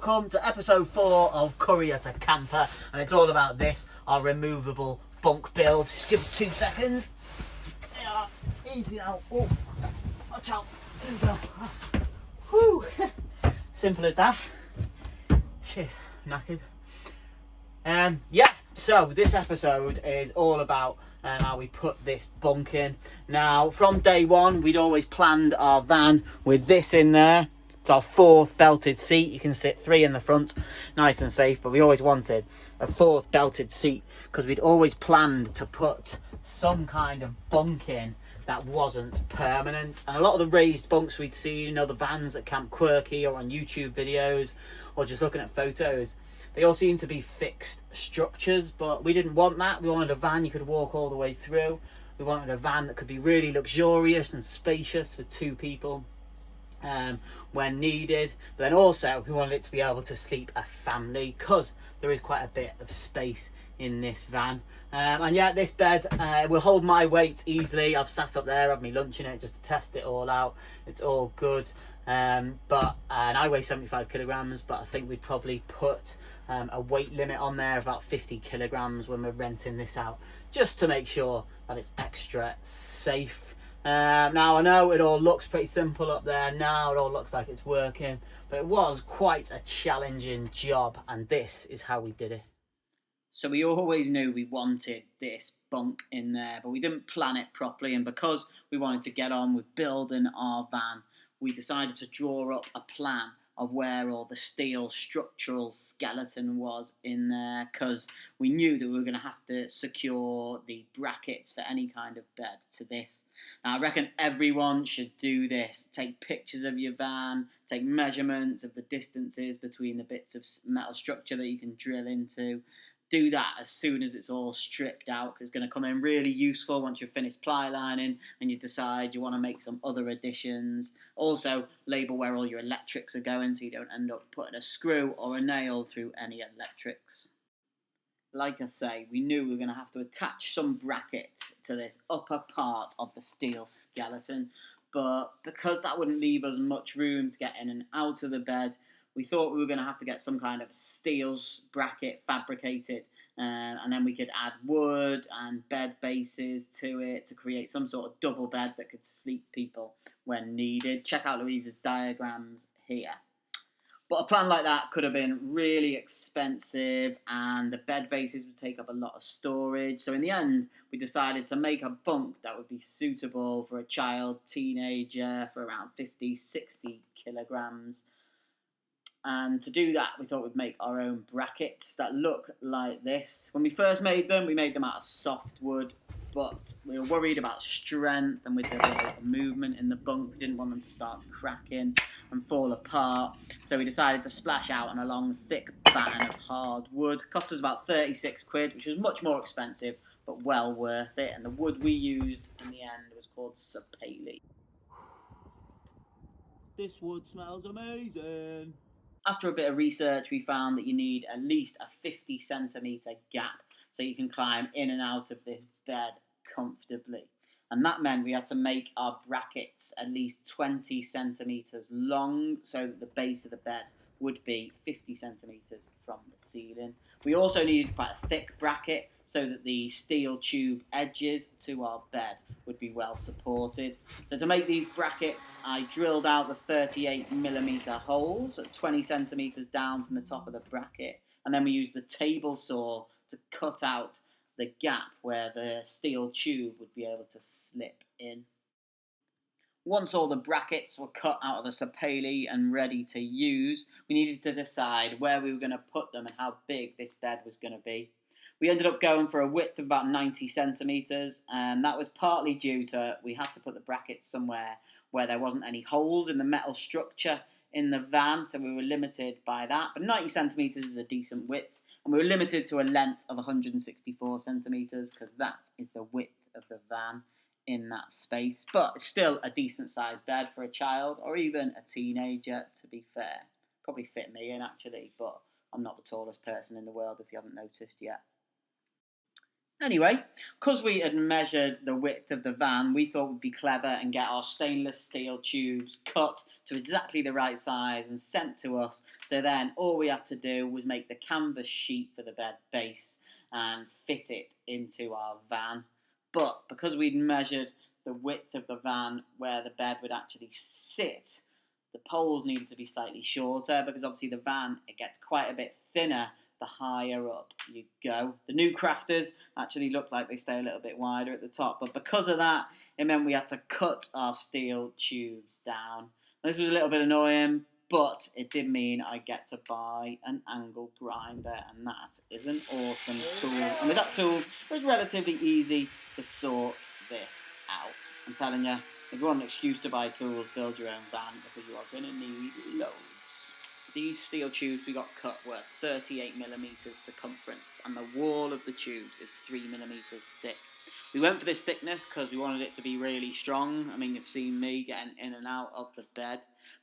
welcome to episode 4 of Courier to Camper, and it's all about this, our removable bunk build. Just give us 2 seconds. Yeah, easy now. Oh, watch out. There we go. Whew. Simple as that. Shit, knackered. So this episode is all about how we put this bunk in. Now, from day one, we'd always planned our van with this in there. It's our 4th belted seat. You can sit 3 in the front, nice and safe, but we always wanted a 4th belted seat because we'd always planned to put some kind of bunk in that wasn't permanent. And a lot of the raised bunks we'd seen, you know, the vans at Camp Quirky or on YouTube videos or just looking at photos, they all seem to be fixed structures, but we didn't want that. We wanted a van you could walk all the way through. We wanted a van that could be really luxurious and spacious for 2 people. When needed, but then also we wanted it to be able to sleep a family because there is quite a bit of space in this van. And yeah, this bed will hold my weight easily. I've sat up there, had me lunch in it just to test it all out. It's all good. And I weigh 75 kilograms, but I think we'd probably put a weight limit on there of about 50 kilograms when we're renting this out, just to make sure that it's extra safe. Now I know it all looks pretty simple up there now, it all looks like it's working, but it was quite a challenging job, and this is how we did it. So we always knew we wanted this bunk in there, but we didn't plan it properly, and because we wanted to get on with building our van, we decided to draw up a plan of where all the steel structural skeleton was in there, because we knew that we were going to have to secure the brackets for any kind of bed to this. Now, I reckon everyone should do this. Take pictures of your van, take measurements of the distances between the bits of metal structure that you can drill into. Do that as soon as it's all stripped out, because it's going to come in really useful once you've finished ply lining and you decide you want to make some other additions. Also, label where all your electrics are going so you don't end up putting a screw or a nail through any electrics. Like I say, we knew we were going to have to attach some brackets to this upper part of the steel skeleton, but because that wouldn't leave us much room to get in and out of the bed, we thought we were going to have to get some kind of steel bracket fabricated, and then we could add wood and bed bases to it to create some sort of double bed that could sleep people when needed. Check out Louise's diagrams here. But a plan like that could have been really expensive, and the bed bases would take up a lot of storage. So in the end, we decided to make a bunk that would be suitable for a child, teenager, for around 50, 60 kilograms. And to do that, we thought we'd make our own brackets that look like this. When we first made them, we made them out of soft wood, but we were worried about strength, and with a lot of movement in the bunk, we didn't want them to start cracking and fall apart. So we decided to splash out on a long, thick batten of hard wood. Cost us about 36 quid, which was much more expensive, but well worth it. And the wood we used in the end was called sapele. This wood smells amazing. After a bit of research, we found that you need at least a 50 centimetre gap so you can climb in and out of this bed comfortably. And that meant we had to make our brackets at least 20 centimetres long so that the base of the bed would be 50 centimetres from the ceiling. We also needed quite a thick bracket so that the steel tube edges to our bed would be well supported. So to make these brackets, I drilled out the 38mm holes at 20 centimetres down from the top of the bracket, and then we used the table saw to cut out the gap where the steel tube would be able to slip in. Once all the brackets were cut out of the sapele and ready to use, we needed to decide where we were going to put them and how big this bed was going to be. We ended up going for a width of about 90 centimetres, and that was partly due to we had to put the brackets somewhere where there wasn't any holes in the metal structure in the van, so we were limited by that. But 90 centimetres is a decent width, and we were limited to a length of 164 centimetres because that is the width of the van in that space. But it's still a decent sized bed for a child or even a teenager, to be fair. Probably fit me in actually, but I'm not the tallest person in the world if you haven't noticed yet. Anyway, because we had measured the width of the van, we thought we'd be clever and get our stainless steel tubes cut to exactly the right size and sent to us. So then all we had to do was make the canvas sheet for the bed base and fit it into our van. But because we'd measured the width of the van where the bed would actually sit, the poles needed to be slightly shorter, because obviously the van, it gets quite a bit thinner the higher up you go. The new crafters actually look like they stay a little bit wider at the top, but because of that, it meant we had to cut our steel tubes down. This was a little bit annoying, but it did mean I get to buy an angle grinder, and that is an awesome tool. And with that tool, it was relatively easy to sort this out. I'm telling you, if you want an excuse to buy tools, build your own van, because you are going to need loads. These steel tubes we got cut were 38mm circumference, and the wall of the tubes is 3mm thick. We went for this thickness because we wanted it to be really strong. I mean, you've seen me getting in and out of the bed.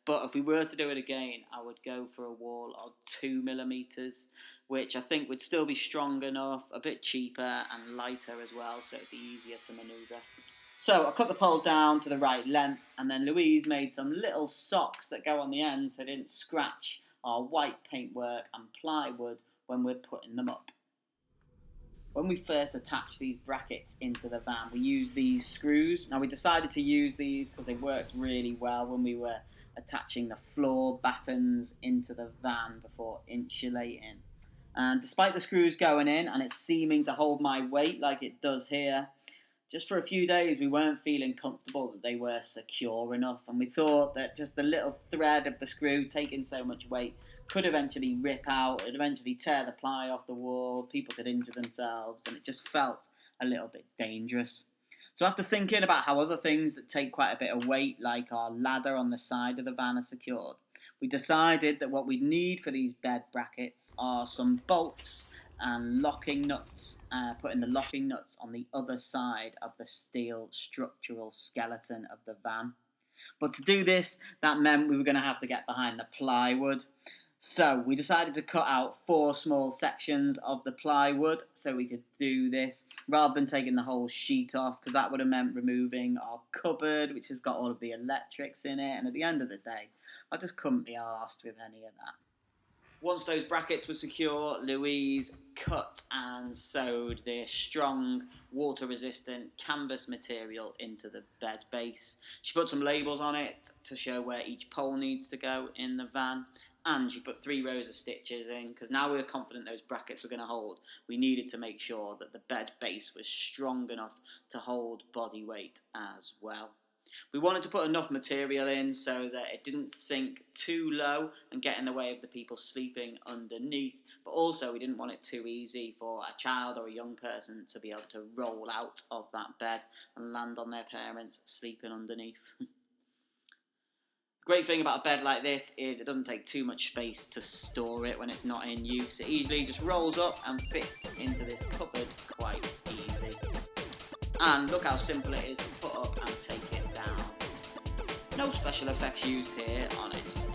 But if we were to do it again, I would go for a wall of 2mm, which I think would still be strong enough, a bit cheaper and lighter as well, so it'd be easier to manoeuvre. So I cut the poles down to the right length, and then Louise made some little socks that go on the ends so they didn't scratch our white paintwork and plywood when we're putting them up. When we first attached these brackets into the van, we used these screws. Now we decided to use these because they worked really well when we were attaching the floor battens into the van before insulating. And despite the screws going in and it seeming to hold my weight like it does here, just for a few days we weren't feeling comfortable that they were secure enough, and we thought that just the little thread of the screw taking so much weight could eventually rip out, it'd eventually tear the ply off the wall, people could injure themselves, and it just felt a little bit dangerous. So after thinking about how other things that take quite a bit of weight, like our ladder on the side of the van, are secured, we decided that what we'd need for these bed brackets are some bolts and locking nuts, putting the locking nuts on the other side of the steel structural skeleton of the van. But to do this, that meant we were going to have to get behind the plywood. So we decided to cut out 4 small sections of the plywood so we could do this, rather than taking the whole sheet off, because that would have meant removing our cupboard, which has got all of the electrics in it, and at the end of the day, I just couldn't be arsed with any of that. Once those brackets were secure, Louise cut and sewed this strong, water-resistant canvas material into the bed base. She put some labels on it to show where each pole needs to go in the van, and she put 3 rows of stitches in, because now we were confident those brackets were going to hold. We needed to make sure that the bed base was strong enough to hold body weight as well. We wanted to put enough material in so that it didn't sink too low and get in the way of the people sleeping underneath, but also we didn't want it too easy for a child or a young person to be able to roll out of that bed and land on their parents sleeping underneath. The great thing about a bed like this is it doesn't take too much space to store it when it's not in use. It easily just rolls up and fits into this cupboard quite easy. And look how simple it is to put up and take it down. No special effects used here, honest.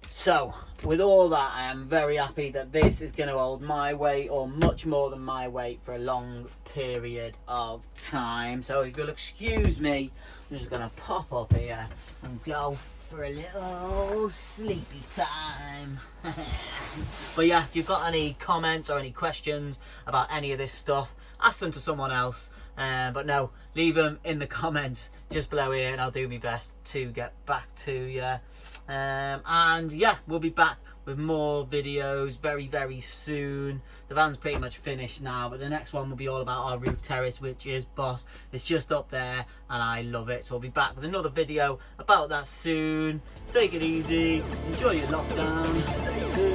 So, with all that, I am very happy that this is going to hold my weight, or much more than my weight, for a long period of time. So if you'll excuse me, I'm just going to pop up here and go for a little sleepy time. But yeah, if you've got any comments or any questions about any of this stuff, ask them to someone else. But no, leave them in the comments just below here, and I'll do my best to get back to you. And yeah, we'll be back with more videos very, very soon. The van's pretty much finished now, but the next one will be all about our roof terrace, which is boss. It's just up there and I love it. So we'll be back with another video about that soon. Take it easy, enjoy your lockdown.